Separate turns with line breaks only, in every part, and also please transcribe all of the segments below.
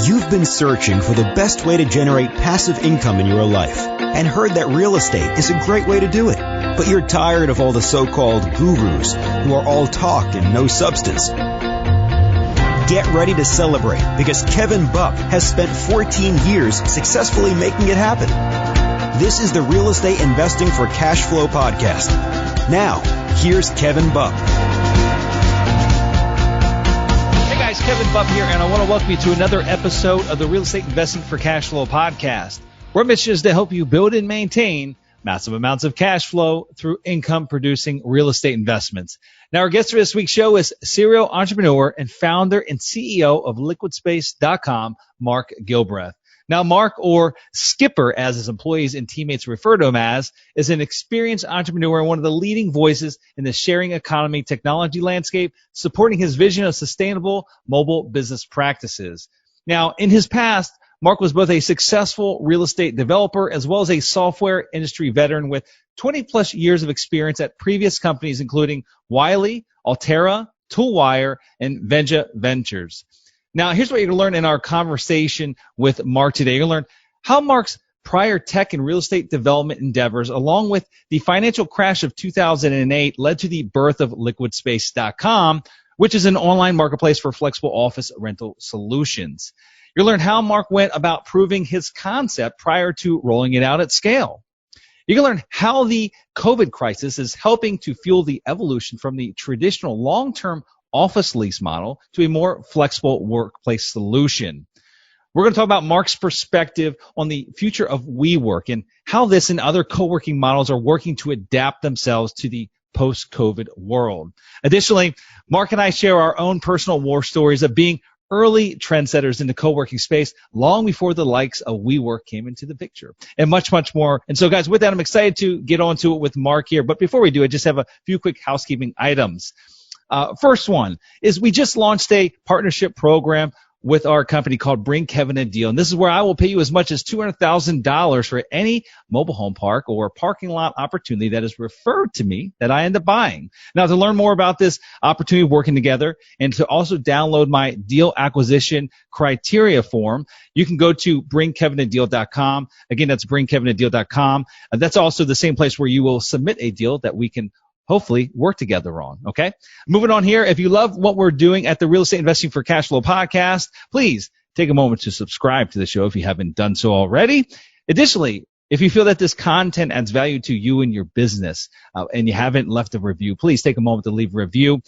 You've been searching for the best way to generate passive income in your life and heard that real estate is a great way to do it. But you're tired of all the so-called gurus who are all talk and no substance. Get ready to celebrate because Kevin Buck has spent 14 years successfully making it happen. This is the Real Estate Investing for Cash Flow podcast. Now, here's Kevin Buck.
Kevin Buck here, and I want to welcome you to another episode of the Real Estate Investing for Cash Flow podcast. Our mission is to help you build and maintain massive amounts of cash flow through income-producing real estate investments. Now, our guest for this week's show is serial entrepreneur and founder and CEO of LiquidSpace.com, Mark Gilbreth. Now, Mark, or Skipper, as his employees and teammates refer to him as, is an experienced entrepreneur and one of the leading voices in the sharing economy technology landscape, supporting his vision of sustainable mobile business practices. Now, in his past, Mark was both a successful real estate developer as well as a software industry veteran with 20-plus years of experience at previous companies including Wiley, Altera, Toolwire, and Venja Ventures. Now, here's what you're going to learn in our conversation with Mark today. You're going to learn how Mark's prior tech and real estate development endeavors, along with the financial crash of 2008, led to the birth of LiquidSpace.com, which is an online marketplace for flexible office rental solutions. You'll learn how Mark went about proving his concept prior to rolling it out at scale. You can learn how the COVID crisis is helping to fuel the evolution from the traditional long-term office lease model to a more flexible workplace solution. We're going to talk about Mark's perspective on the future of WeWork and how this and other co-working models are working to adapt themselves to the post-COVID world. Additionally, Mark and I share our own personal war stories of being early trendsetters in the co-working space long before the likes of WeWork came into the picture, and much, much more. And so, guys, with that, I'm excited to get on to it with Mark here. But before we do, I just have a few quick housekeeping items. First one is we just launched a partnership program with our company called Bring Kevin a Deal. And this is where I will pay you as much as $200,000 for any mobile home park or parking lot opportunity that is referred to me that I end up buying. Now, to learn more about this opportunity of working together and to also download my deal acquisition criteria form, you can go to bringkevinadeal.com. Again, that's bringkevinadeal.com. That's also the same place where you will submit a deal that we can hopefully work together on, okay? Moving on here, if you love what we're doing at the Real Estate Investing for Cash Flow podcast, please take a moment to subscribe to the show if you haven't done so already. Additionally, if you feel that this content adds value to you and your business and you haven't left a review, please take a moment to leave a review.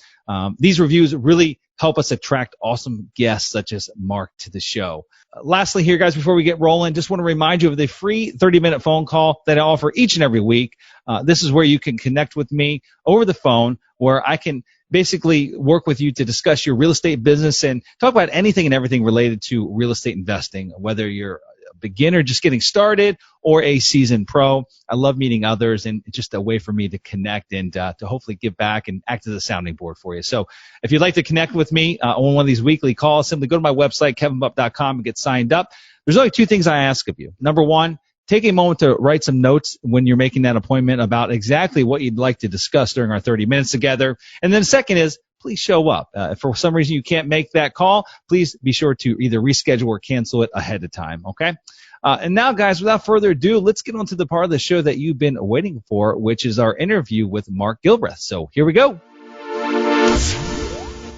These reviews really help us attract awesome guests such as Mark to the show. Lastly here, guys, before we get rolling, just want to remind you of the free 30-minute phone call that I offer each and every week. This is where you can connect with me over the phone, where I can basically work with you to discuss your real estate business and talk about anything and everything related to real estate investing, whether you're a beginner just getting started or a seasoned pro. I love meeting others, and it's just a way for me to connect and to hopefully give back and act as a sounding board for you. So if you'd like to connect with me on one of these weekly calls, simply go to my website, kevinbuck.com, and get signed up. There's only two things I ask of you. Number one, take a moment to write some notes when you're making that appointment about exactly what you'd like to discuss during our 30 minutes together. And then second is, please show up. If for some reason you can't make that call, please be sure to either reschedule or cancel it ahead of time, okay? And now, guys, without further ado, let's get on to the part of the show that you've been waiting for, which is our interview with Mark Gilbreth. So here we go.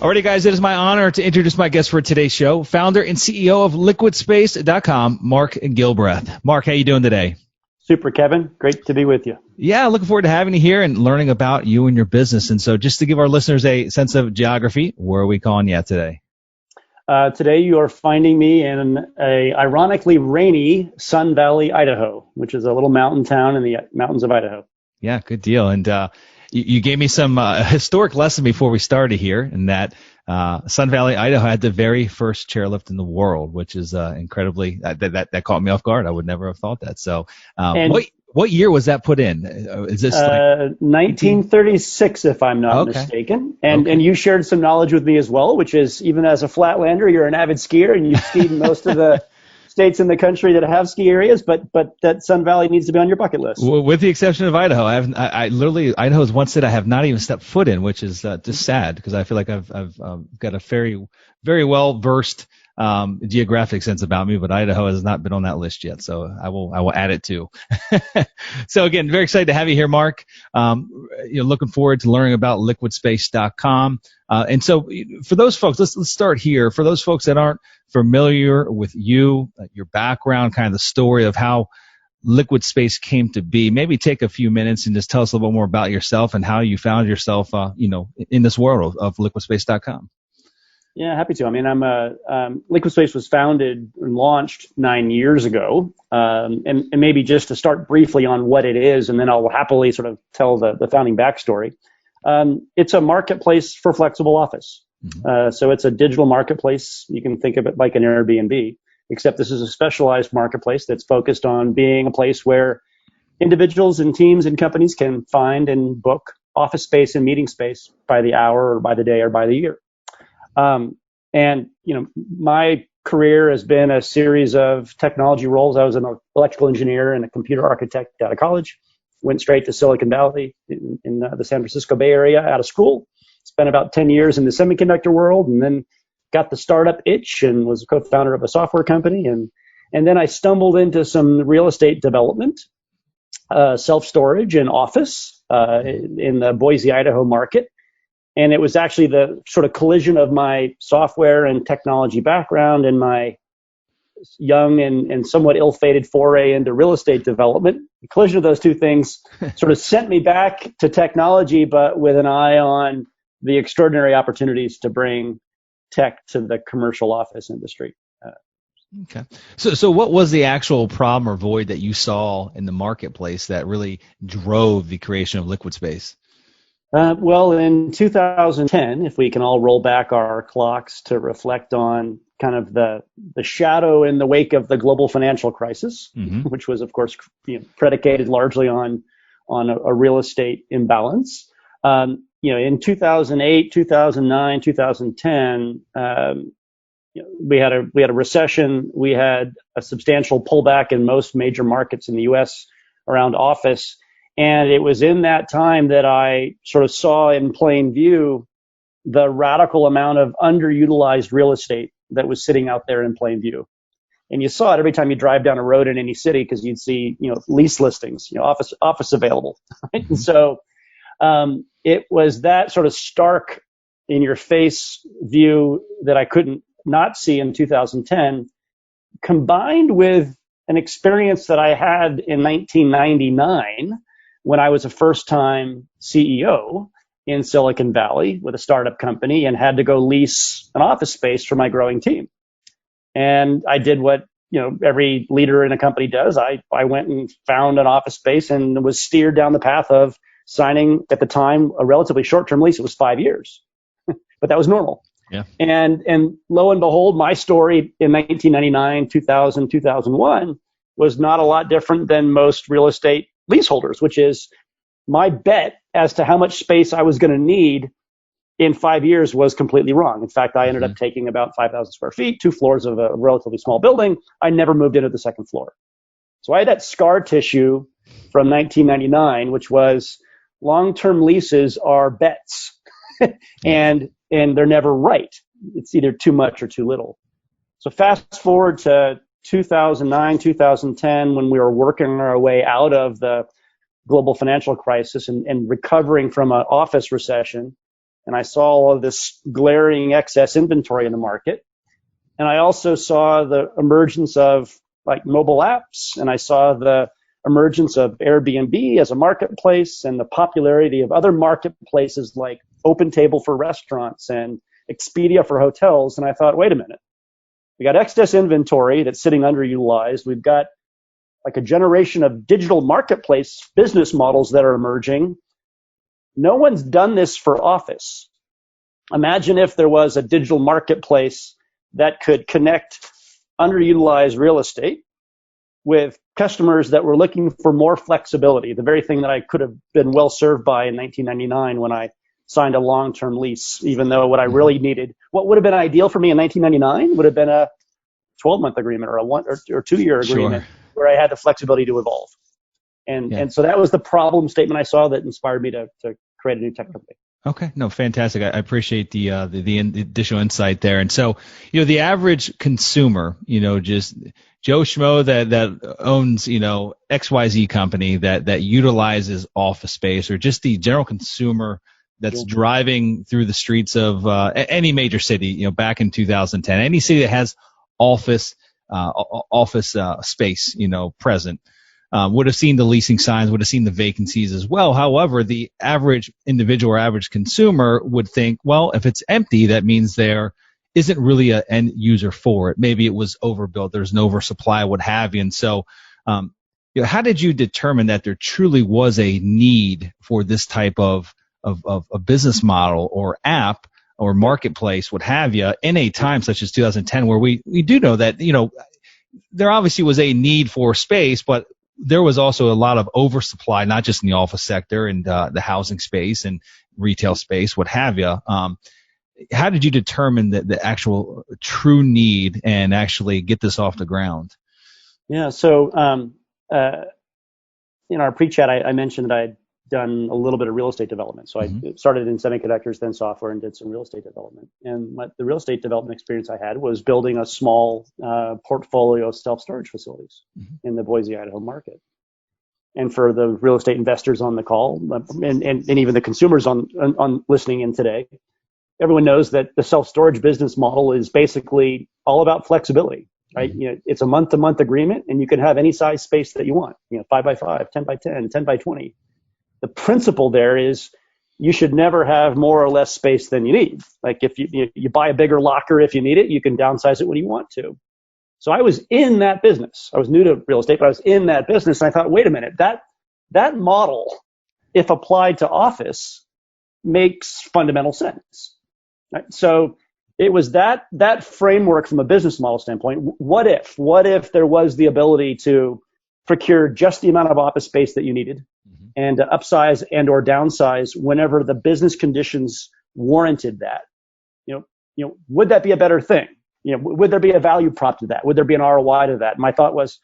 Alrighty, guys, it is my honor to introduce my guest for today's show, founder and CEO of LiquidSpace.com, Mark Gilbreth. Mark, how you doing today?
Super, Kevin. Great to be with you.
Yeah, looking forward to having you here and learning about you and your business. And so just to give our listeners a sense of geography, where are we calling you at today?
Today you are finding me in a ironically rainy Sun Valley, Idaho, which is a little mountain town in the mountains of Idaho.
Yeah, good deal. And you gave me some historic lesson before we started here, in that Sun Valley, Idaho had the very first chairlift in the world, which is incredibly that caught me off guard. I would never have thought that. So, what year was that put in? Is this
1936, if I'm not mistaken? And you shared some knowledge with me as well, which is, even as a flatlander, you're an avid skier and you've skied in most of the states in the country that have ski areas, but that Sun Valley needs to be on your bucket list.
With the exception of Idaho, I literally, Idaho is one state I have not even stepped foot in, which is just sad, because I feel like I've got a very, very well versed geographic sense about me, but Idaho has not been on that list yet. So I will add it too. So again, very excited to have you here, Mark. Looking forward to learning about liquidspace.com. And so for those folks, let's start here. For those folks that aren't familiar with you, your background, kind of the story of how Liquid Space came to be, maybe take a few minutes and just tell us a little bit more about yourself and how you found yourself, in this world of liquidspace.com.
Yeah, happy to. I mean, Liquid Space was founded and launched 9 years ago. And maybe just to start briefly on what it is, and then I'll happily sort of tell the founding backstory. It's a marketplace for flexible office.
Mm-hmm.
So it's a digital marketplace. You can think of it like an Airbnb, except this is a specialized marketplace that's focused on being a place where individuals and teams and companies can find and book office space and meeting space by the hour or by the day or by the year. My career has been a series of technology roles. I was an electrical engineer and a computer architect out of college, went straight to Silicon Valley in the San Francisco Bay Area out of school, spent about 10 years in the semiconductor world, and then got the startup itch and was a co-founder of a software company. And then I stumbled into some real estate development, self-storage and office in the Boise, Idaho market. And it was actually the sort of collision of my software and technology background and my young and somewhat ill-fated foray into real estate development. The collision of those two things sort of sent me back to technology, but with an eye on the extraordinary opportunities to bring tech to the commercial office industry.
Okay. So what was the actual problem or void that you saw in the marketplace that really drove the creation of Liquid Space?
Well, in 2010, if we can all roll back our clocks to reflect on kind of the shadow in the wake of the global financial crisis,
mm-hmm.
which was, of course, predicated largely on a real estate imbalance. In 2008, 2009, 2010, we had a recession. We had a substantial pullback in most major markets in the U.S. around office. And it was in that time that I sort of saw in plain view the radical amount of underutilized real estate that was sitting out there in plain view. And you saw it every time you drive down a road in any city because you'd see, lease listings, office available. Right?
Mm-hmm.
And so it was that sort of stark in your face view that I couldn't not see in 2010, combined with an experience that I had in 1999 when I was a first-time CEO in Silicon Valley with a startup company and had to go lease an office space for my growing team. And I did what, every leader in a company does. I went and found an office space and was steered down the path of signing, at the time, a relatively short-term lease. It was 5 years, but that was normal.
Yeah.
And lo and behold, my story in 1999, 2000, 2001 was not a lot different than most real estate leaseholders, which is my bet as to how much space I was going to need in 5 years was completely wrong. In fact, I ended up taking about 5,000 square feet, 2 floors of a relatively small building. I never moved into the second floor. So I had that scar tissue from 1999, which was long-term leases are bets and they're never right. It's either too much or too little. So fast forward to 2009, 2010, when we were working our way out of the global financial crisis and recovering from an office recession. And I saw all of this glaring excess inventory in the market. And I also saw the emergence of mobile apps, and I saw the emergence of Airbnb as a marketplace and the popularity of other marketplaces like OpenTable for restaurants and Expedia for hotels. And I thought, wait a minute. We got excess inventory that's sitting underutilized. We've got a generation of digital marketplace business models that are emerging. No one's done this for office. Imagine if there was a digital marketplace that could connect underutilized real estate with customers that were looking for more flexibility, the very thing that I could have been well served by in 1999 when I signed a long-term lease, even though what I really needed, what would have been ideal for me in 1999 would have been a 12-month agreement or a 1 or 2 year agreement where I had the flexibility to evolve. And so that was the problem statement I saw that inspired me to create a new tech company.
Okay, no, fantastic. I appreciate the additional insight there. And so, the average consumer, just Joe Schmo that owns, XYZ company that utilizes office space, or just the general consumer that's driving through the streets of any major city, back in 2010, any city that has office space, present. Would have seen the leasing signs, would have seen the vacancies as well. However, the average individual or average consumer would think, well, if it's empty, that means there isn't really an end user for it. Maybe it was overbuilt, there's an oversupply, what have you. And so, how did you determine that there truly was a need for this type of a business model or app or marketplace, what have you, in a time such as 2010, where we do know that, there obviously was a need for space, but there was also a lot of oversupply, not just in the office sector and the housing space and retail space, what have you. How did you determine the actual true need and actually get this off the ground?
Yeah, so in our pre-chat, I mentioned that I had done a little bit of real estate development. So I started in semiconductors, then software, and did some real estate development. And the real estate development experience I had was building a small portfolio of self-storage facilities in the Boise, Idaho market. And for the real estate investors on the call, and even the consumers on listening in today, everyone knows that the self-storage business model is basically all about flexibility, right? It's a month-to-month agreement, and you can have any size space that you want, 5 by 5, 10 by 10, 10 by 20. The principle there is you should never have more or less space than you need. Like if you buy a bigger locker if you need it, you can downsize it when you want to. So I was in that business. I was new to real estate, but I was in that business. And I thought, wait a minute, that model, if applied to office, makes fundamental sense. Right? So it was that framework from a business model standpoint. What if there was the ability to procure just the amount of office space that you needed, and upsize and or downsize whenever the business conditions warranted that? Would that be a better thing? Would there be a value prop to that? Would there be an ROI to that? My thought was,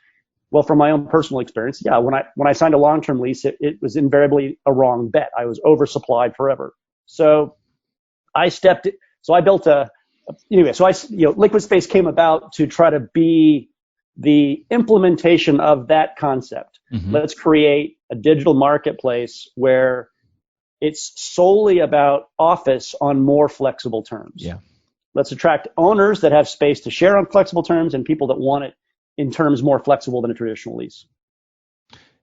well, from my own personal experience, yeah, when I signed a long-term lease, it was invariably a wrong bet. I was oversupplied forever. So I built Liquid Space came about to try to be the implementation of that concept. Let's create a digital marketplace where it's solely about office on more flexible terms.
Yeah.
Let's attract owners that have space to share on flexible terms and people that want it in terms more flexible than a traditional lease.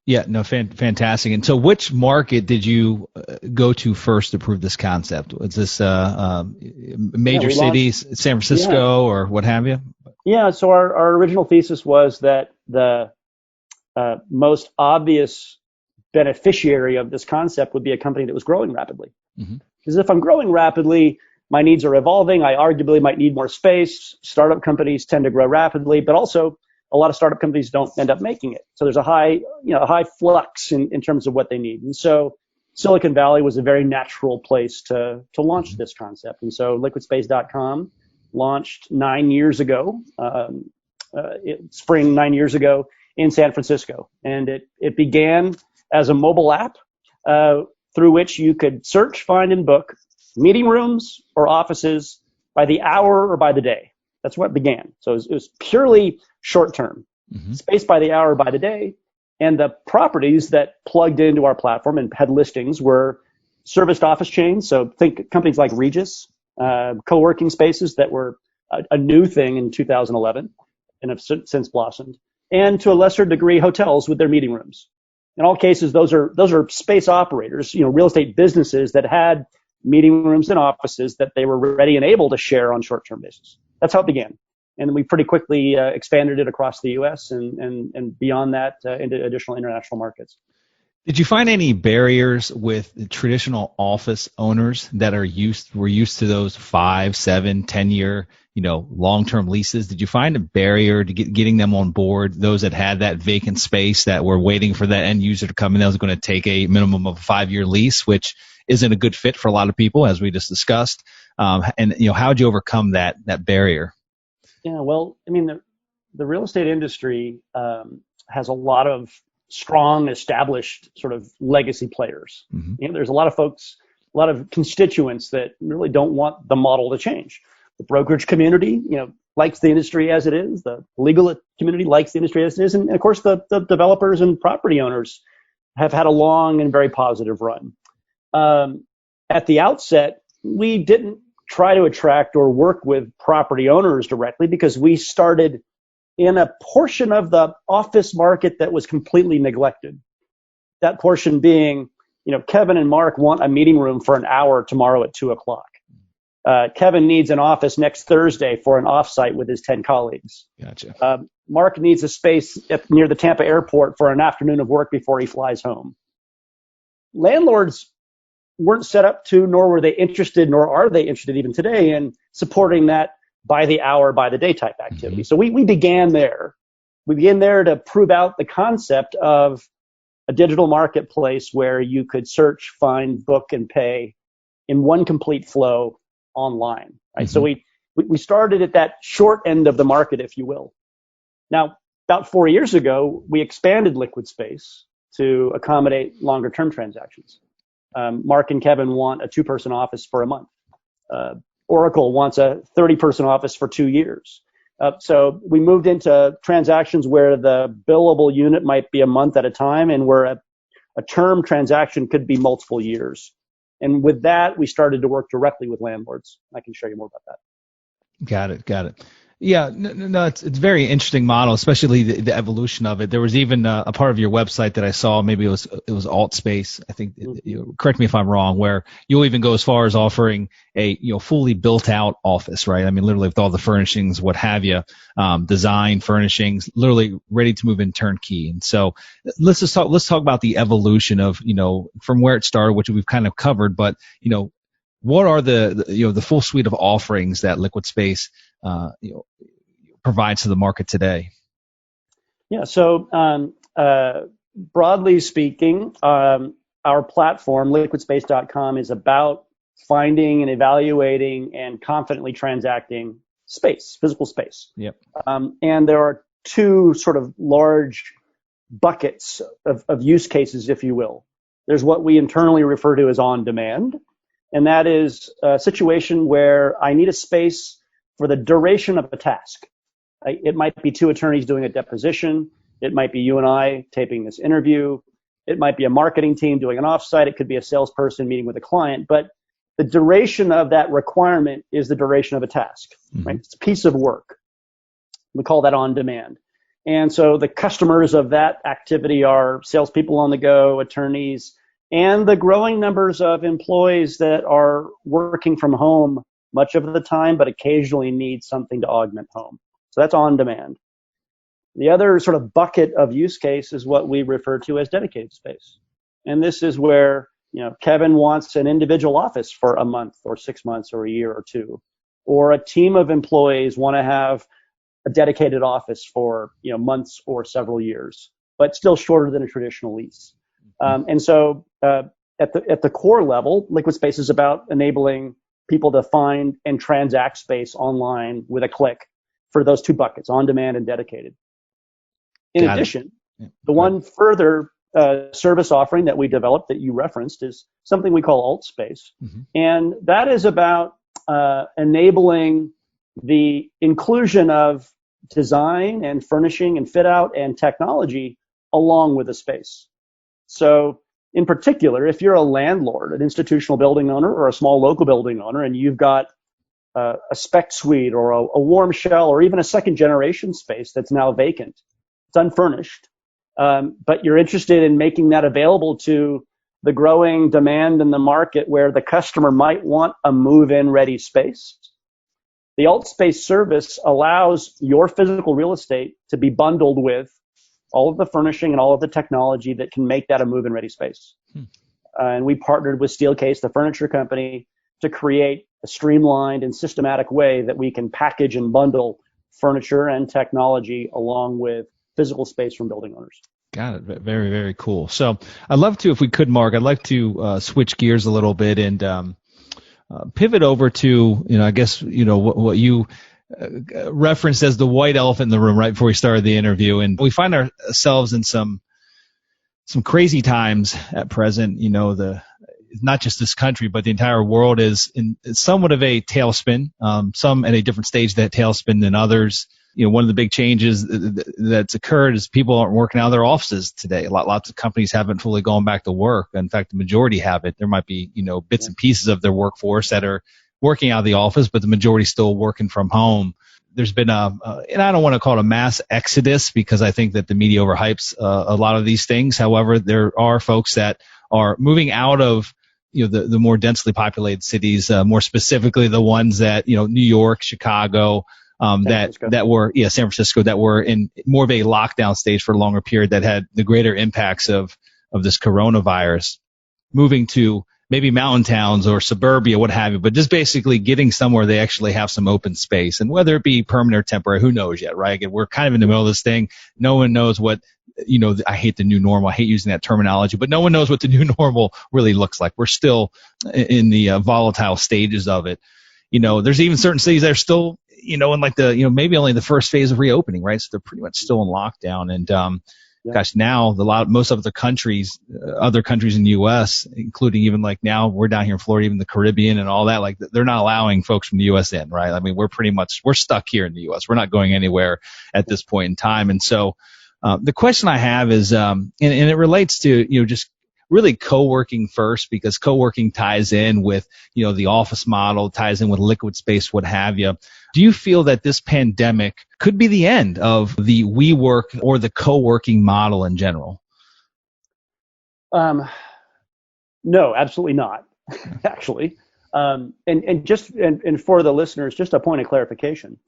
Yeah, no, fantastic. And so which market did you go to first to prove this concept? Was this major cities, San Francisco or what have you?
Yeah, so our original thesis was that the most obvious beneficiary of this concept would be a company that was growing rapidly. Because if I'm growing rapidly, my needs are evolving. I arguably might need more space. Startup companies tend to grow rapidly, but also a lot of startup companies don't end up making it. So there's a high flux in terms of what they need. And so Silicon Valley was a very natural place to launch this concept. And so liquidspace.com launched 9 years ago, spring 9 years ago in San Francisco. And it began as a mobile app through which you could search, find, and book meeting rooms or offices by the hour or by the day. That's what began. So it was purely short-term, space by the hour, by the day. And the properties that plugged into our platform and had listings were serviced office chains. So think companies like Regus, co-working spaces that were a new thing in 2011 and have since blossomed, and to a lesser degree, hotels with their meeting rooms. In all cases, those are space operators, real estate businesses that had meeting rooms and offices that they were ready and able to share on short-term basis. That's how it began. And we pretty quickly expanded it across the U.S. and beyond that into additional international markets.
Did you find any barriers with traditional office owners that were used to those 5, 7, 10-year, long-term leases? Did you find a barrier to getting them on board? Those that had that vacant space that were waiting for that end user to come in, that was going to take a minimum of a 5-year lease, which isn't a good fit for a lot of people, as we just discussed. And how did you overcome that barrier?
Yeah, well, I mean, the real estate industry has a lot of strong, established sort of legacy players. There's a lot of folks lot of constituents that really don't want the model to change. The brokerage community, likes the industry as it is. The legal community likes the industry as it is. And of course, the developers and property owners have had a long and very positive run. At the outset, we didn't try to attract or work with property owners directly because we started in a portion of the office market that was completely neglected. That portion being, Kevin and Mark want a meeting room for an hour tomorrow at 2:00. Kevin needs an office next Thursday for an offsite with his 10 colleagues.
Gotcha.
Mark needs a space near the Tampa airport for an afternoon of work before he flies home. Landlords weren't set up to, nor were they interested, nor are they interested even today in supporting that by the hour, by the day type activity. So we began there. We began there to prove out the concept of a digital marketplace where you could search, find, book, and pay in one complete flow online. Right? So we started at that short end of the market, if you will. Now, about 4 years ago, we expanded Liquid Space to accommodate longer term transactions. Mark and Kevin want a 2-person office for a month. Oracle wants a 30-person office for 2 years. So we moved into transactions where the billable unit might be a month at a time and where a term transaction could be multiple years. And with that, we started to work directly with landlords. I can show you more about that.
Got it. Yeah, no, it's a very interesting model, especially the evolution of it. There was even a part of your website that I saw, maybe it was alt space. I think, correct me if I'm wrong, where you'll even go as far as offering a fully built out office, right? I mean, literally with all the furnishings, what have you, design, furnishings, literally ready to move in turnkey. And so let's talk about the evolution of from where it started, which we've kind of covered, but what are the full suite of offerings that Liquid Space provides to the market today?
Yeah. So broadly speaking, our platform, liquidspace.com, is about finding and evaluating and confidently transacting space, physical space.
Yep.
And there are two sort of large buckets of use cases, if you will. There's what we internally refer to as on demand. And that is a situation where I need a space for the duration of a task. It might be 2 attorneys doing a deposition. It might be you and I taping this interview. It might be a marketing team doing an offsite. It could be a salesperson meeting with a client. But the duration of that requirement is the duration of a task, right? It's a piece of work. We call that on demand. And so the customers of that activity are salespeople on the go, attorneys, and the growing numbers of employees that are working from home much of the time, but occasionally need something to augment home. So that's on demand. The other sort of bucket of use case is what we refer to as dedicated space. And this is where, Kevin wants an individual office for a month or 6 months or a year or 2, or a team of employees want to have a dedicated office for, months or several years, but still shorter than a traditional lease. And so at the core level, Liquid Space is about enabling people to find and transact space online with a click for those 2 buckets, on demand and dedicated. In addition, the one further service offering that we developed that you referenced is something we call alt space. And that is about enabling the inclusion of design and furnishing and fit out and technology along with the space. So in particular, if you're a landlord, an institutional building owner or a small local building owner, and you've got a spec suite or a warm shell or even a second generation space that's now vacant, it's unfurnished, but you're interested in making that available to the growing demand in the market where the customer might want a move-in ready space, the alt space service allows your physical real estate to be bundled with all of the furnishing and all of the technology that can make that a move-in ready space. And we partnered with Steelcase, the furniture company, to create a streamlined and systematic way that we can package and bundle furniture and technology along with physical space from building owners.
Got it. Very, very cool. So I'd love to, if we could, Mark, I'd like to switch gears a little bit and pivot over to, I guess, what you referenced as the white elephant in the room right before we started the interview. And we find ourselves in some crazy times at present. not just this country, but the entire world is in somewhat of a tailspin, some at a different stage of that tailspin than others. One of the big changes that's occurred is people aren't working out of their offices today. Lots of companies haven't fully gone back to work. In fact, the majority haven't. There might be, bits and pieces of their workforce that are working out of the office, but the majority still working from home. There's been and I don't want to call it a mass exodus because I think that the media overhypes a lot of these things. However, there are folks that are moving out of the more densely populated cities, more specifically the ones that New York, Chicago, that were San Francisco, that were in more of a lockdown stage for a longer period, that had the greater impacts of this coronavirus, moving to maybe mountain towns or suburbia, what have you, but just basically getting somewhere they actually have some open space. And whether it be permanent or temporary, who knows yet, right? Again, we're kind of in the middle of this thing. No one knows what, I hate the new normal. I hate using that terminology, but no one knows what the new normal really looks like. We're still in the volatile stages of it. There's even certain cities that are still, in like the, maybe only the first phase of reopening, right? So they're pretty much still in lockdown. And, gosh, now most of the countries, other countries in the U.S., including even like now we're down here in Florida, even the Caribbean and all that, like they're not allowing folks from the U.S. in, right? I mean, we're stuck here in the U.S. We're not going anywhere at this point in time. And so the question I have is, and it relates to, just really co-working first, because co-working ties in with, the office model, ties in with liquid space, what have you. Do you feel that this pandemic could be the end of the WeWork or the co-working model in general?
No, absolutely not, actually. And for the listeners, just a point of clarification.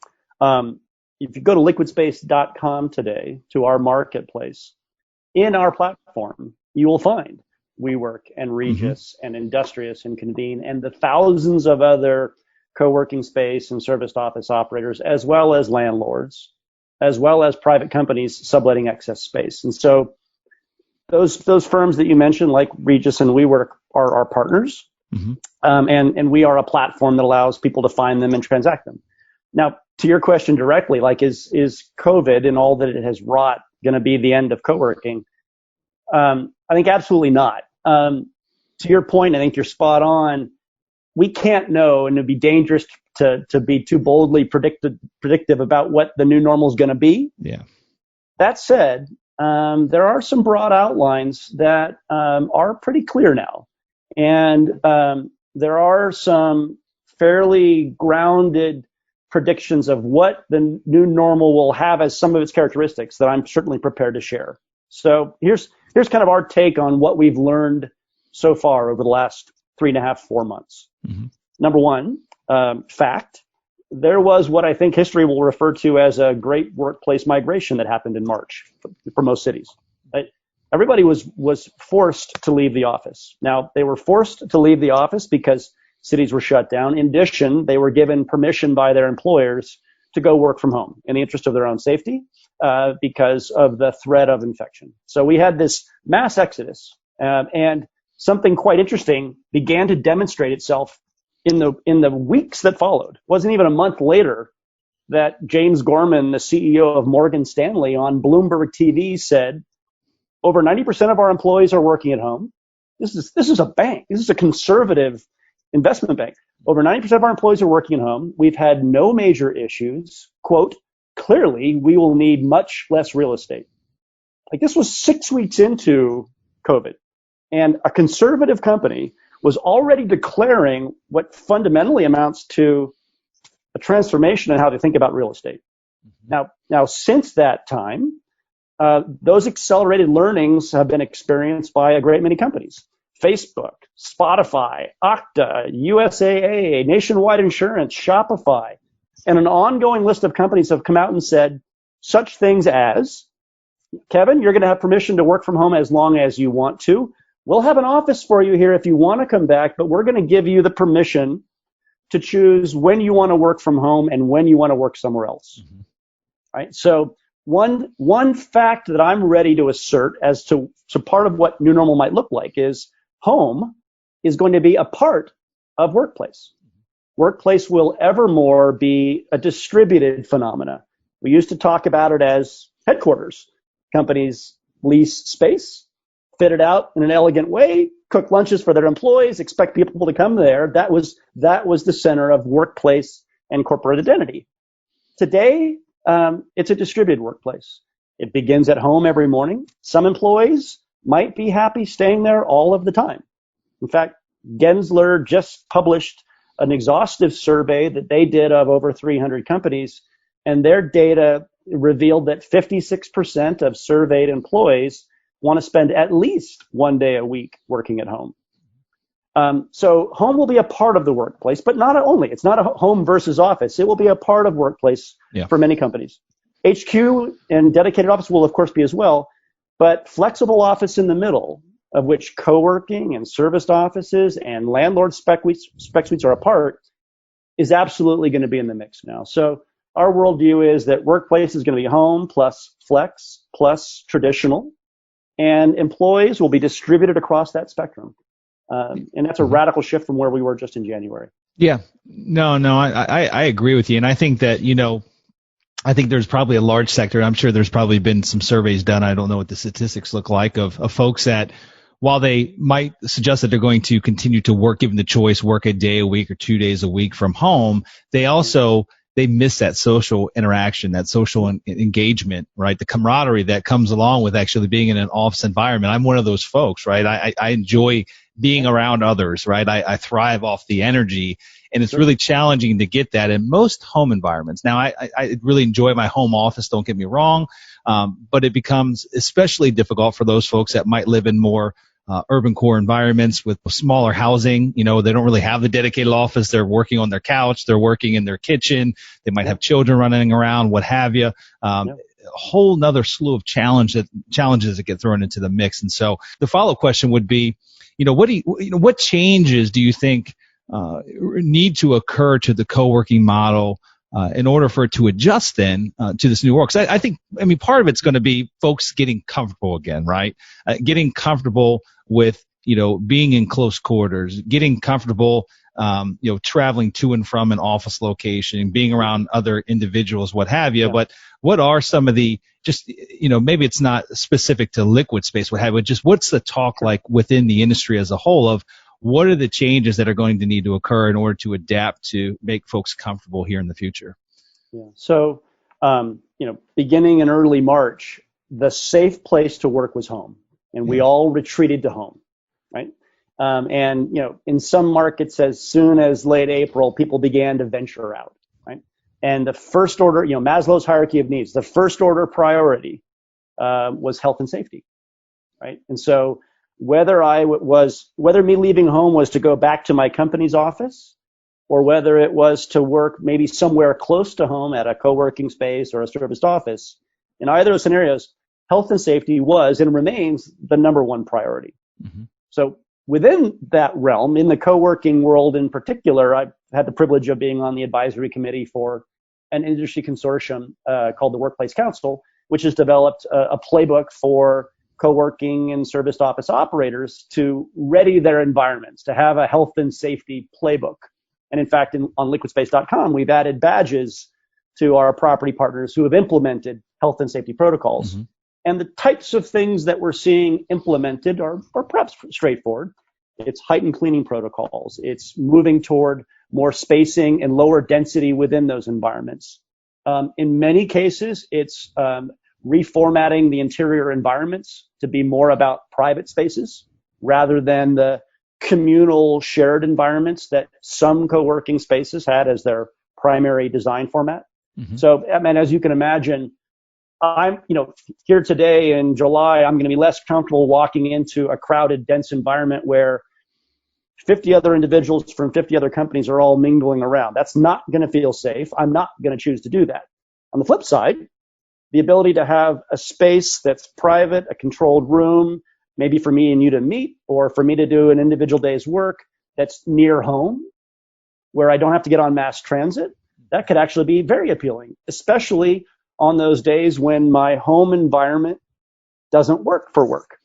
If you go to liquidspace.com today, to our marketplace, in our platform, you will find WeWork and Regus and Industrious and Convene and the thousands of other co-working space and serviced office operators, as well as landlords, as well as private companies subletting excess space. And so those firms that you mentioned, like Regus and WeWork, are our partners. And we are a platform that allows people to find them and transact them. Now, to your question directly, like is COVID and all that it has wrought going to be the end of co-working? I think absolutely not. To your point, I think you're spot on. We can't know, and it'd be dangerous to be too boldly predictive about what the new normal is going to be.
Yeah.
That said, there are some broad outlines that are pretty clear now, and there are some fairly grounded predictions of what the new normal will have as some of its characteristics that I'm certainly prepared to share. So here's kind of our take on what we've learned so far over the last 3.5, 4 months. Number one, fact, there was what I think history will refer to as a great workplace migration that happened in March for most cities. Right? Everybody was forced to leave the office. Now, they were forced to leave the office because cities were shut down. In addition, they were given permission by their employers to go work from home in the interest of their own safety because of the threat of infection. So we had this mass exodus, and something quite interesting began to demonstrate itself in the weeks that followed. It wasn't even a month later that James Gorman, the CEO of Morgan Stanley, on Bloomberg TV said, over 90% of our employees are working at home. This is a bank. This is a conservative investment bank. Over 90% of our employees are working at home. We've had no major issues. Quote, clearly, we will need much less real estate. Like, this was 6 weeks into COVID. And a conservative company was already declaring what fundamentally amounts to a transformation in how they think about real estate. Now, since that time, those accelerated learnings have been experienced by a great many companies. Facebook, Spotify, Okta, USAA, Nationwide Insurance, Shopify, and an ongoing list of companies have come out and said such things as, Kevin, you're going to have permission to work from home as long as you want to. We'll have an office for you here if you want to come back, but we're going to give you the permission to choose when you want to work from home and when you want to work somewhere else. Right? So one fact that I'm ready to assert as to part of what new normal might look like is home is going to be a part of workplace. Workplace will evermore be a distributed phenomena. We used to talk about it as headquarters. Companies lease space, fit it out in an elegant way, cook lunches for their employees, expect people to come there. That was the center of workplace and corporate identity. Today, it's a distributed workplace. It begins at home every morning. Some employees might be happy staying there all of the time. In fact, Gensler just published an exhaustive survey that they did of over 300 companies, and their data revealed that 56% of surveyed employees want to spend at least one day a week working at home. So home will be a part of the workplace, but not only. It's not a home versus office. It will be a part of workplace for many companies. HQ and dedicated office will, of course, be as well, but flexible office in the middle, of which co-working and serviced offices and landlord spec suites are a part, is absolutely going to be in the mix now. So our worldview is that workplace is going to be home plus flex plus traditional, and employees will be distributed across that spectrum. And that's a radical shift from where we were just in January.
Yeah, no, I agree with you. And I think that, I think there's probably a large sector, and I'm sure there's probably been some surveys done. I don't know what the statistics look like of folks that, while they might suggest that they're going to continue to work, given the choice, work a day a week or 2 days a week from home, they miss that social interaction, that social engagement, right? The camaraderie that comes along with actually being in an office environment. I'm one of those folks, right? I enjoy being around others, right? I thrive off the energy, and it's really challenging to get that in most home environments. Now, I really enjoy my home office, don't get me wrong, but it becomes especially difficult for those folks that might live in more urban core environments with smaller housing. They don't really have the dedicated office. They're working on their couch. They're working in their kitchen. They might have children running around, what have you. A whole nother slew of challenges that get thrown into the mix. And so the follow-up question would be, what changes do you think need to occur to the co-working model in order for it to adjust then to this new world? Because I think part of it's going to be folks getting comfortable again, right? Getting comfortable with, being in close quarters, getting comfortable, traveling to and from an office location, being around other individuals, what have you. Yeah. But what are some of the, just, maybe it's not specific to liquid space, what have you, just what's the talk like within the industry as a whole of what are the changes that are going to need to occur in order to adapt to make folks comfortable here in the future?
Yeah. So, beginning in early March, the safe place to work was home, and we all retreated to home, right? In some markets, as soon as late April, people began to venture out, right? And the first order, Maslow's hierarchy of needs, the first order priority was health and safety, right? And so whether me leaving home was to go back to my company's office, or whether it was to work maybe somewhere close to home at a co-working space or a serviced office, in either of those scenarios, health and safety was and remains the number one priority. Mm-hmm. So within that realm, in the co-working world in particular, I've had the privilege of being on the advisory committee for an industry consortium called the Workplace Council, which has developed a playbook for co-working and serviced office operators to ready their environments, to have a health and safety playbook. And in fact, on liquidspace.com, we've added badges to our property partners who have implemented health and safety protocols. Mm-hmm. And the types of things that we're seeing implemented are perhaps straightforward. It's heightened cleaning protocols. It's moving toward more spacing and lower density within those environments. In many cases, it's reformatting the interior environments to be more about private spaces rather than the communal shared environments that some co-working spaces had as their primary design format. Mm-hmm. So, as you can imagine, I'm, here today in July, I'm going to be less comfortable walking into a crowded, dense environment where 50 other individuals from 50 other companies are all mingling around. That's not going to feel safe. I'm not going to choose to do that. On the flip side, the ability to have a space that's private, a controlled room, maybe for me and you to meet, or for me to do an individual day's work that's near home, where I don't have to get on mass transit, that could actually be very appealing, especially on those days when my home environment doesn't work for work.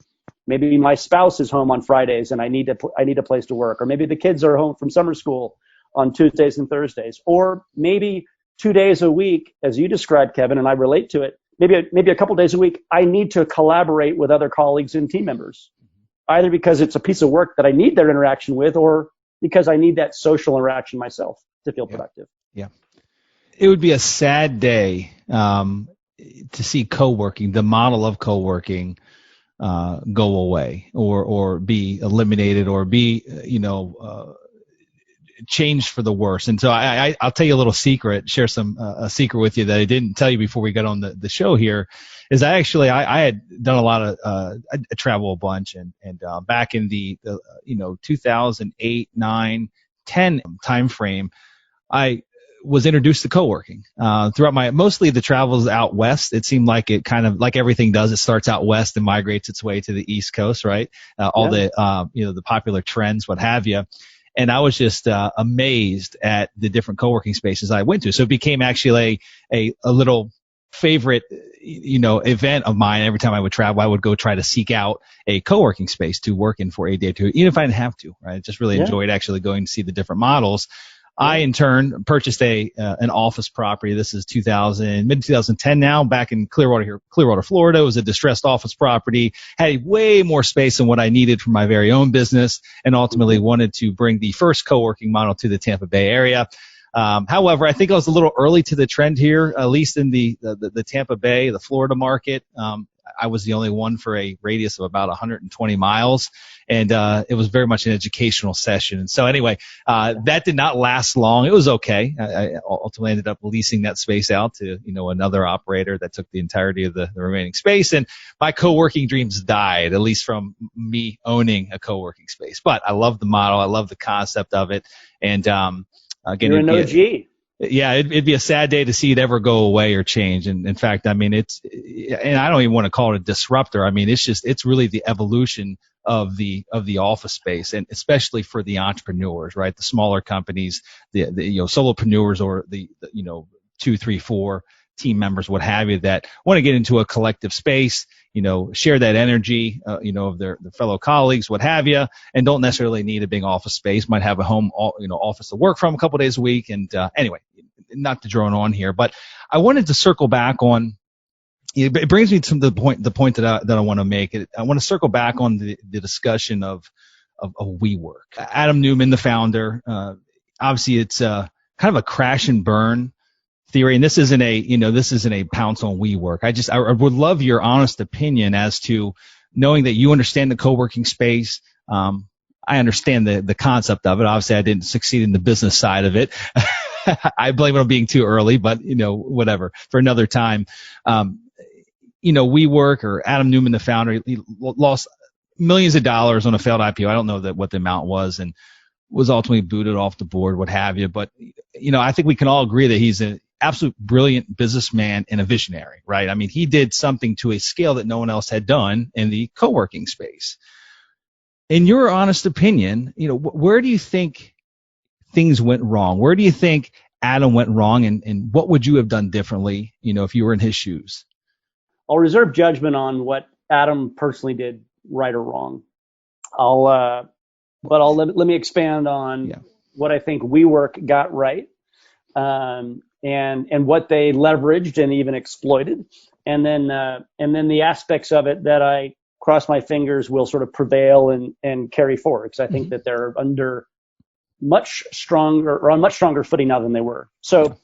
Maybe my spouse is home on Fridays and I need a place to work, or maybe the kids are home from summer school on Tuesdays and Thursdays, or maybe 2 days a week, as you described, Kevin, and I relate to it. Maybe a couple days a week, I need to collaborate with other colleagues and team members. either because it's a piece of work that I need their interaction with, or because I need that social interaction myself to feel productive.
Yeah. It would be a sad day to see co-working, the model of co-working, go away or be eliminated or be, changed for the worse. And so I'll tell you a little secret, share a secret with you that I didn't tell you before we got on the show here, is I had done a lot of, I travel a bunch and back in the 2008, 9, 10 time frame, I was introduced to co-working, throughout mostly the travels out west. It seemed like it kind of, like everything does, it starts out west and migrates its way to the East Coast, right? The popular trends, what have you. And I was just amazed at the different co-working spaces I went to. So it became actually a little favorite, event of mine. Every time I would travel, I would go try to seek out a co-working space to work in for a day or two, even if I didn't have to, right? I just really enjoyed actually going to see the different models. I, in turn, purchased an office property. This is mid 2010 now, back in Clearwater, Florida. It was a distressed office property, had way more space than what I needed for my very own business, and ultimately wanted to bring the first co-working model to the Tampa Bay area. However, I think I was a little early to the trend here, at least in the Tampa Bay, the Florida market. I was the only one for a radius of about 120 miles, and it was very much an educational session. And so anyway, that did not last long. It was okay. I ultimately ended up leasing that space out to, another operator that took the entirety of the remaining space, and my co-working dreams died, at least from me owning a co-working space. But I love the model. I love the concept of it. And again,
you're an OG.
Yeah, it'd be a sad day to see it ever go away or change. And in fact, I mean, and I don't even want to call it a disruptor. I mean, it's really the evolution of the office space, and especially for the entrepreneurs, right? The smaller companies, the solopreneurs, or the 2, 3, 4 team members, what have you, that want to get into a collective space, share that energy, of their fellow colleagues, what have you, and don't necessarily need a big office space, might have a home, office to work from a couple of days a week. And anyway, not to drone on here, but I wanted to circle back on, it brings me to the point that I want to make. I want to circle back on the discussion of WeWork. Adam Newman, the founder, obviously it's kind of a crash and burn theory, and this isn't a pounce on WeWork. I would love your honest opinion as to, knowing that you understand the co-working space. I understand the concept of it. Obviously, I didn't succeed in the business side of it. I blame it on being too early, but whatever, for another time. WeWork, or Adam Newman, the founder, he lost millions of dollars on a failed IPO. I don't know what the amount was, and was ultimately booted off the board, what have you. But, I think we can all agree that he's an absolute brilliant businessman and a visionary, right? I mean, he did something to a scale that no one else had done in the co-working space. In your honest opinion, where do you think things went wrong? Where do you think Adam went wrong, and what would you have done differently, if you were in his shoes?
I'll reserve judgment on what Adam personally did right or wrong. But let me expand on what I think WeWork got right, and what they leveraged and even exploited, and then the aspects of it that I cross my fingers will sort of prevail and carry forward, because I think that they're on much stronger footing now than they were. So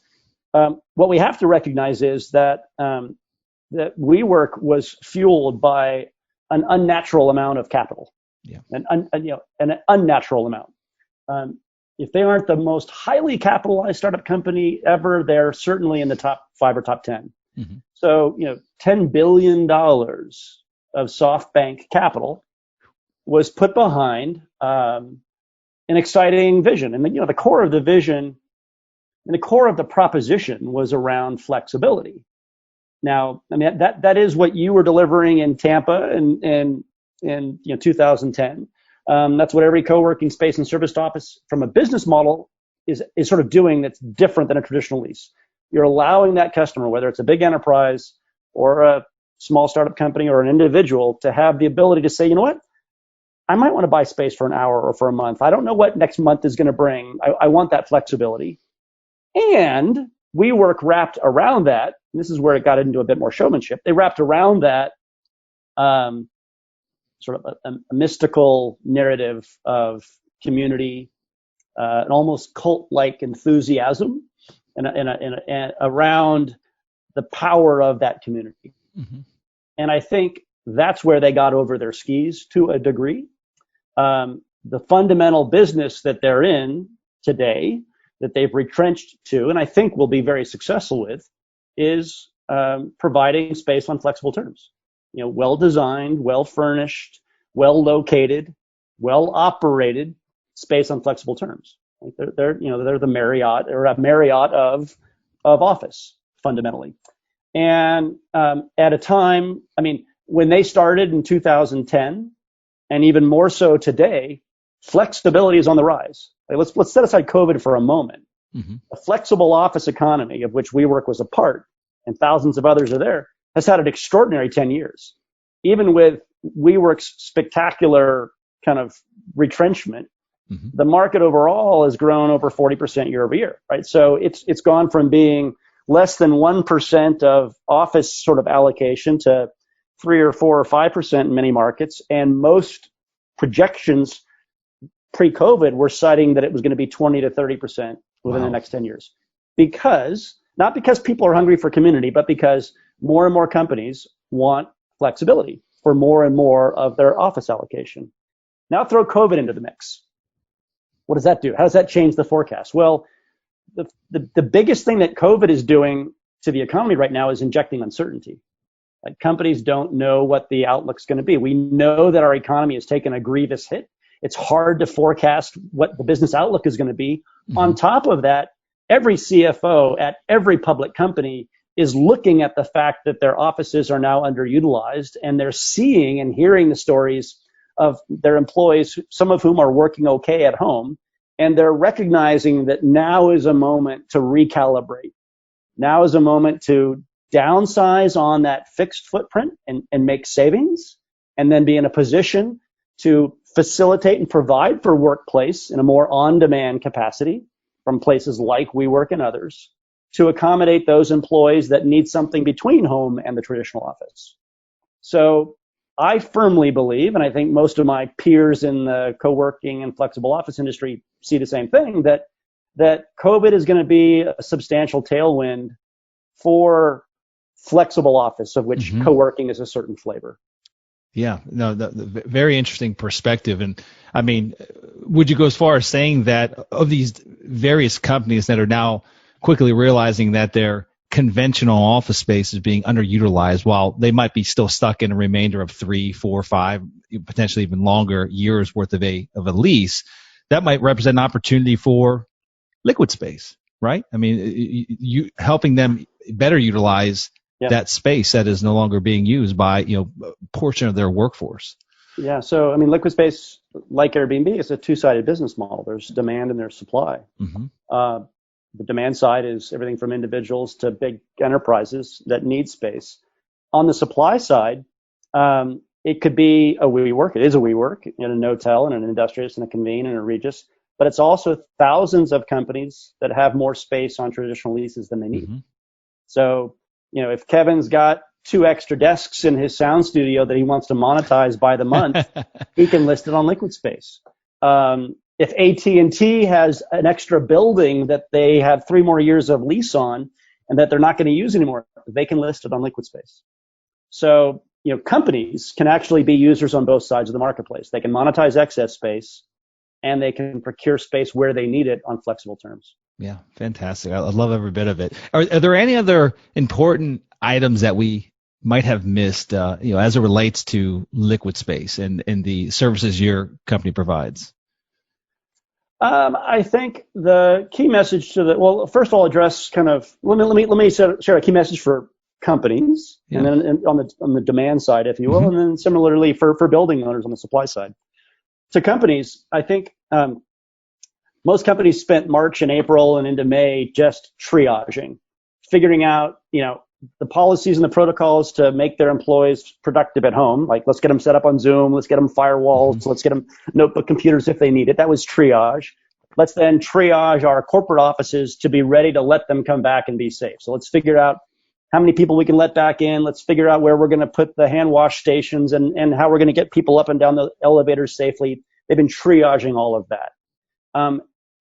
what we have to recognize is that WeWork was fueled by an unnatural amount of capital. Yeah. An unnatural amount. If they aren't the most highly capitalized startup company ever, they're certainly in the top 5 or top 10. Mm-hmm. So, $10 billion of SoftBank capital was put behind an exciting vision. And the core of the vision and the core of the proposition was around flexibility. Now, I mean, that is what you were delivering in Tampa in 2010. That's what every co-working space and serviced office from a business model is sort of doing, that's different than a traditional lease. You're allowing that customer, whether it's a big enterprise or a small startup company or an individual, to have the ability to say, you know what, I might want to buy space for an hour or for a month. I don't know what next month is going to bring. I want that flexibility. And WeWork wrapped around that, and this is where it got into a bit more showmanship. They wrapped around that sort of a mystical narrative of community, an almost cult-like enthusiasm, and around the power of that community. Mm-hmm. And I think that's where they got over their skis to a degree. The fundamental business that they're in today, that they've retrenched to, and I think will be very successful with, is providing space on flexible terms. Well designed, well furnished, well located, well operated space on flexible terms. They're the Marriott, or a Marriott of office fundamentally. And at a time, when they started in 2010, and even more so today, flexibility is on the rise. Let's set aside COVID for a moment. Mm-hmm. A flexible office economy, of which WeWork was a part, and thousands of others are there, has had an extraordinary 10 years. Even with WeWork's spectacular kind of retrenchment, mm-hmm. the market overall has grown over 40% year over year, right? So it's gone from being less than 1% of office sort of allocation to 3 or 4 or 5% in many markets, and most projections pre-COVID were citing that it was going to be 20 to 30% within the next 10 years. Not because people are hungry for community, but because more and more companies want flexibility for more and more of their office allocation. Now throw COVID into the mix. What does that do? How does that change the forecast? Well, the biggest thing that COVID is doing to the economy right now is injecting uncertainty. Like, companies don't know what the outlook's going to be. We know that our economy has taken a grievous hit. It's hard to forecast what the business outlook is going to be. Mm-hmm. On top of that, every CFO at every public company is looking at the fact that their offices are now underutilized, and they're seeing and hearing the stories of their employees, some of whom are working okay at home, and they're recognizing that now is a moment to recalibrate. Now is a moment to downsize on that fixed footprint and make savings, and then be in a position to facilitate and provide for workplace in a more on-demand capacity from places like WeWork and others, to accommodate those employees that need something between home and the traditional office. So I firmly believe, and I think most of my peers in the co-working and flexible office industry see the same thing, that COVID is going to be a substantial tailwind for flexible office, of which mm-hmm. co-working is a certain flavor.
Yeah, no, the very interesting perspective. And would you go as far as saying that of these various companies that are now quickly realizing that their conventional office space is being underutilized, while they might be still stuck in a remainder of 3, 4, 5, potentially even longer years worth of a lease, that might represent an opportunity for liquid space, right? You helping them better utilize that space that is no longer being used by a portion of their workforce.
Yeah, so liquid space, like Airbnb, is a two-sided business model. There's demand and there's supply. Mm-hmm. The demand side is everything from individuals to big enterprises that need space. On the supply side, it could be a WeWork. It is a WeWork in a Notel and an Industrious and a Convene and a Regus. But it's also thousands of companies that have more space on traditional leases than they need. Mm-hmm. So, if Kevin's got 2 extra desks in his sound studio that he wants to monetize by the month, he can list it on liquid space. If AT&T has an extra building that they have 3 more years of lease on and that they're not going to use anymore, they can list it on liquid space. So, companies can actually be users on both sides of the marketplace. They can monetize excess space, and they can procure space where they need it on flexible terms.
Yeah, fantastic. I love every bit of it. Are there any other important items that we might have missed, as it relates to liquid space and the services your company provides?
I think the key message first of all, address kind of, let me share a key message for companies, and then on the demand side, if you will, mm-hmm. and then similarly for building owners on the supply side. To companies, I think most companies spent March and April and into May just triaging, figuring out, the policies and the protocols to make their employees productive at home. Like, let's get them set up on Zoom. Let's get them firewalls. Mm-hmm. Let's get them notebook computers if they need it. That was triage. Let's then triage our corporate offices to be ready to let them come back and be safe. So let's figure out how many people we can let back in. Let's figure out where we're going to put the hand wash stations and how we're going to get people up and down the elevators safely. They've been triaging all of that.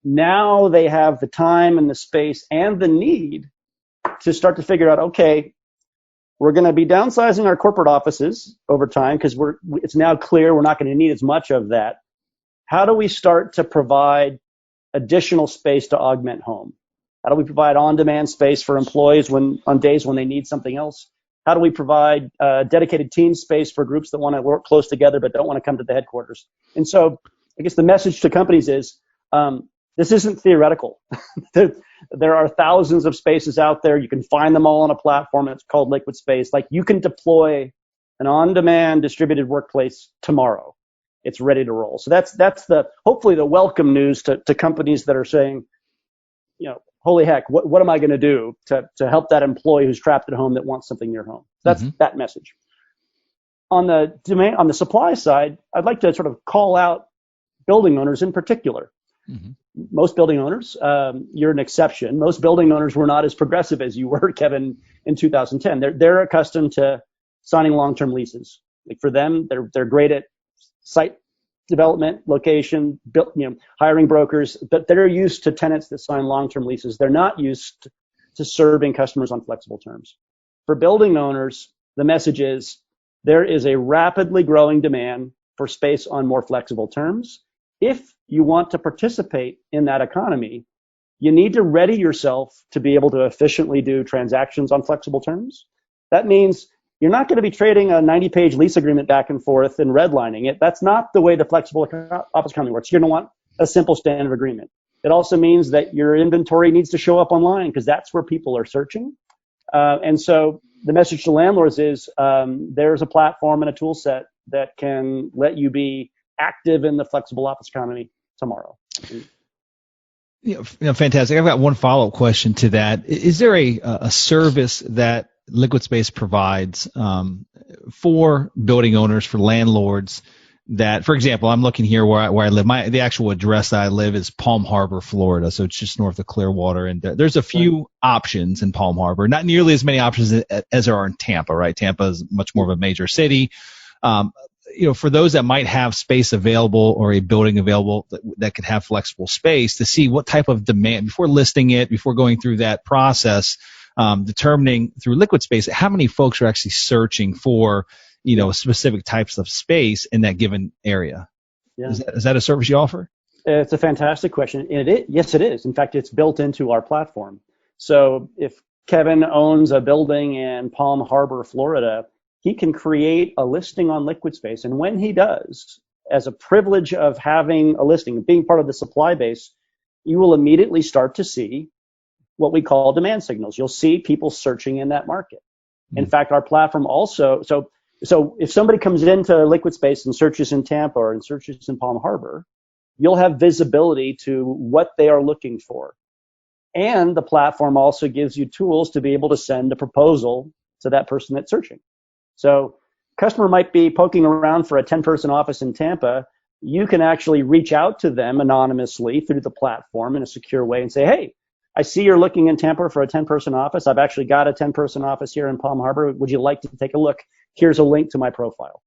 Now they have the time and the space and the need to start to figure out, okay, we're going to be downsizing our corporate offices over time because it's now clear we're not going to need as much of that. How do we start to provide additional space to augment home? How do we provide on-demand space for employees on days when they need something else? How do we provide dedicated team space for groups that want to work close together but don't want to come to the headquarters? And so I guess the message to companies is this isn't theoretical. There are thousands of spaces out there. You can find them all on a platform. It's called Liquid Space. Like, you can deploy an on-demand distributed workplace tomorrow. It's ready to roll. So that's hopefully the welcome news to companies that are saying, holy heck, what am I going to do to help that employee who's trapped at home that wants something near home? That's that message. On the supply side, I'd like to sort of call out building owners in particular. Most building owners, you're an exception. Most building owners were not as progressive as you were, Kevin, in 2010. They're accustomed to signing long-term leases. Like, for them, they're great at site development, location, hiring brokers, but they're used to tenants that sign long-term leases. They're not used to serving customers on flexible terms. For building owners, the message is there is a rapidly growing demand for space on more flexible terms. If you want to participate in that economy, you need to ready yourself to be able to efficiently do transactions on flexible terms. That means you're not going to be trading a 90-page lease agreement back and forth and redlining it. That's not the way the flexible office economy works. You're going to want a simple standard agreement. It also means that your inventory needs to show up online because that's where people are searching. And so the message to landlords is there's a platform and a tool set that can let you be active in the flexible office economy tomorrow.
Fantastic. I've got one follow-up question to that. Is there a service that Liquid Space provides for building owners, for landlords, that, for example, I'm looking here where I live. The actual address that I live is Palm Harbor, Florida, so it's just north of Clearwater. And there's a few options in Palm Harbor, not nearly as many options as there are in Tampa, right? Tampa is much more of a major city. For those that might have space available or a building available that could have flexible space, to see what type of demand before listing it, before going through that process, determining through Liquid Space how many folks are actually searching for specific types of space in that given area. Yeah. Is that a service you offer?
It's a fantastic question. Yes, it is. In fact, it's built into our platform. So if Kevin owns a building in Palm Harbor, Florida, he can create a listing on Liquid Space. And when he does, as a privilege of having a listing, being part of the supply base, you will immediately start to see what we call demand signals. You'll see people searching in that market. In fact, our platform also, so if somebody comes into Liquid Space and searches in Tampa or searches in Palm Harbor, you'll have visibility to what they are looking for. And the platform also gives you tools to be able to send a proposal to that person that's searching. So customer might be poking around for a 10-person office in Tampa. You can actually reach out to them anonymously through the platform in a secure way and say, hey, I see you're looking in Tampa for a 10-person office. I've actually got a 10-person office here in Palm Harbor. Would you like to take a look? Here's a link to my profile.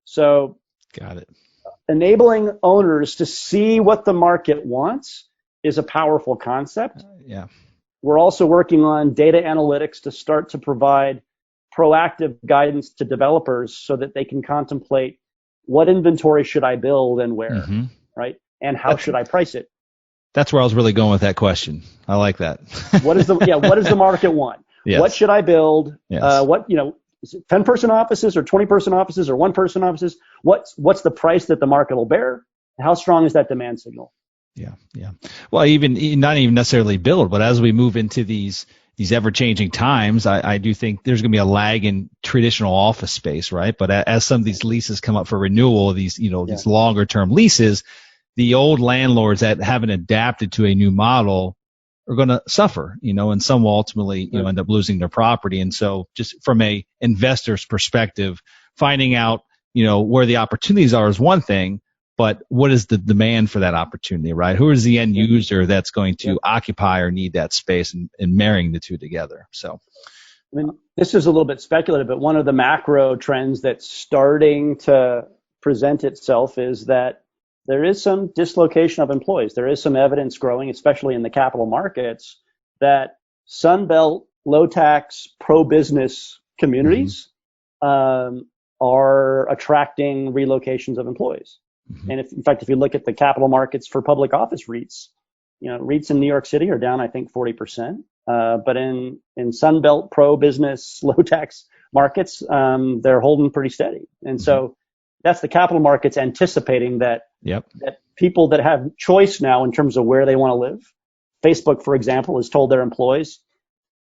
So
got it.
Enabling owners to see what the market wants is a powerful concept.
Yeah.
We're also working on data analytics to start to provide proactive guidance to developers so that they can contemplate what inventory should I build and where, right? And how should I price it?
That's where I was really going with that question. I like that.
What does the market want?
Yes.
What should I build?
Yes.
Is it 10-person offices or 20-person offices or 1-person offices? What's the price that the market will bear? How strong is that demand signal?
Yeah. Well, even not even necessarily build, but as we move into these ever-changing times, I do think there's going to be a lag in traditional office space, right? But as some of these leases come up for renewal, these longer-term leases, the old landlords that haven't adapted to a new model are going to suffer, and some will ultimately, end up losing their property. And so just from a investor's perspective, finding out, where the opportunities are is one thing, but what is the demand for that opportunity, right? Who is the end user that's going to occupy or need that space, and marrying the two together. So
I mean, this is a little bit speculative, but one of the macro trends that's starting to present itself is that there is some dislocation of employees. There is some evidence growing, especially in the capital markets, that Sunbelt, low tax, pro-business communities are attracting relocations of employees. And in fact, if you look at the capital markets for public office REITs, REITs in New York City are down, I think, 40%. But in Sunbelt pro-business, low-tax markets, they're holding pretty steady. And so that's the capital markets anticipating that people that have choice now in terms of where they want to live. Facebook, for example, has told their employees,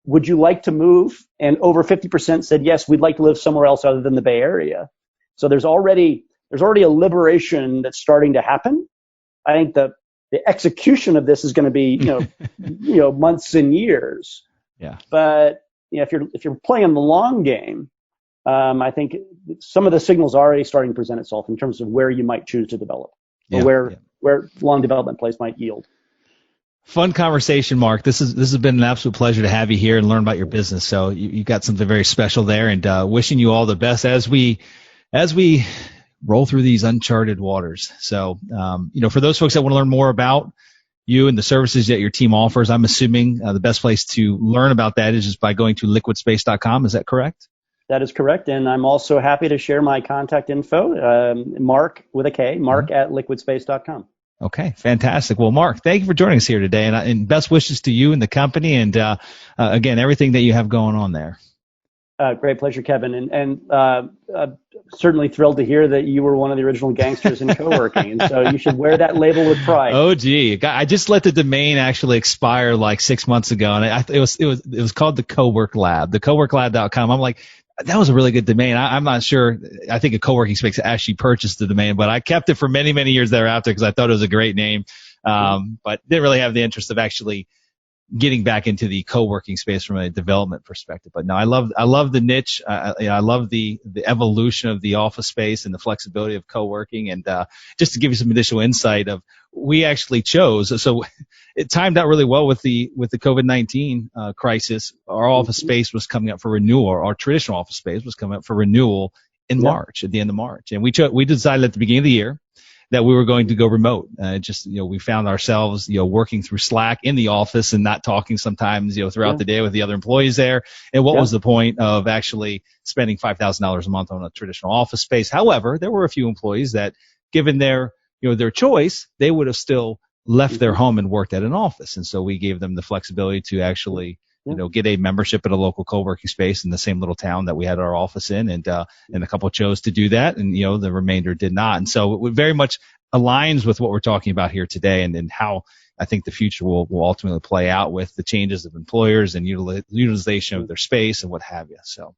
would you like to move? And over 50% said, yes, we'd like to live somewhere else other than the Bay Area. So there's already a liberation that's starting to happen. I think the execution of this is going to be, months and years. Yeah. But if you're playing the long game, I think some of the signals are already starting to present itself in terms of where you might choose to develop, or where long development plays might yield.
Fun conversation, Mark. This has been an absolute pleasure to have you here and learn about your business. So you got something very special there, and wishing you all the best as we roll through these uncharted waters. So, for those folks that want to learn more about you and the services that your team offers, I'm assuming the best place to learn about that is just by going to liquidspace.com. Is that correct?
That is correct. And I'm also happy to share my contact info, Mark with a K, Mark at liquidspace.com.
Okay, fantastic. Well, Mark, thank you for joining us here today, and best wishes to you and the company, and again, everything that you have going on there.
Great pleasure, Kevin, and certainly thrilled to hear that you were one of the original gangsters in co-working, and so you should wear that label with pride.
Oh, gee, I just let the domain actually expire like 6 months ago, and it was called the Cowork Lab, the coworklab.com. I'm like, that was a really good domain. I'm not sure. I think a co-working space actually purchased the domain, but I kept it for many, many years thereafter because I thought it was a great name, but didn't really have the interest of actually getting back into the co-working space from a development perspective. But no, I love the niche. I love the evolution of the office space and the flexibility of co-working. And just to give you some additional insight of, we actually chose, so it timed out really well with the COVID-19 crisis. Our office space was coming up for renewal. Our traditional office space was coming up for renewal in March, at the end of March. And we decided at the beginning of the year that we were going to go remote. We found ourselves, working through Slack in the office and not talking sometimes, throughout the day with the other employees there. And what was the point of actually spending $5,000 a month on a traditional office space? However, there were a few employees that, given their choice, they would have still left their home and worked at an office. And so we gave them the flexibility to actually, get a membership at a local co-working space in the same little town that we had our office in, and a couple chose to do that, and the remainder did not. And so it very much aligns with what we're talking about here today, and how I think the future will ultimately play out with the changes of employers and utilization of their space and what have you. So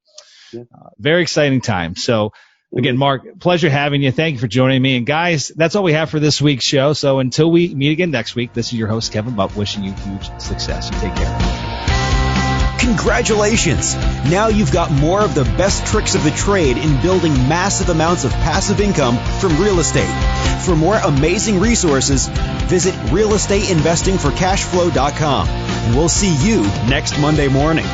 very exciting time. So again, Mark, pleasure having you. Thank you for joining me. And guys, that's all we have for this week's show. So until we meet again next week, this is your host, Kevin Bupp, wishing you huge success. You take care.
Congratulations! Now you've got more of the best tricks of the trade in building massive amounts of passive income from real estate. For more amazing resources, visit realestateinvestingforcashflow.com. And we'll see you next Monday morning.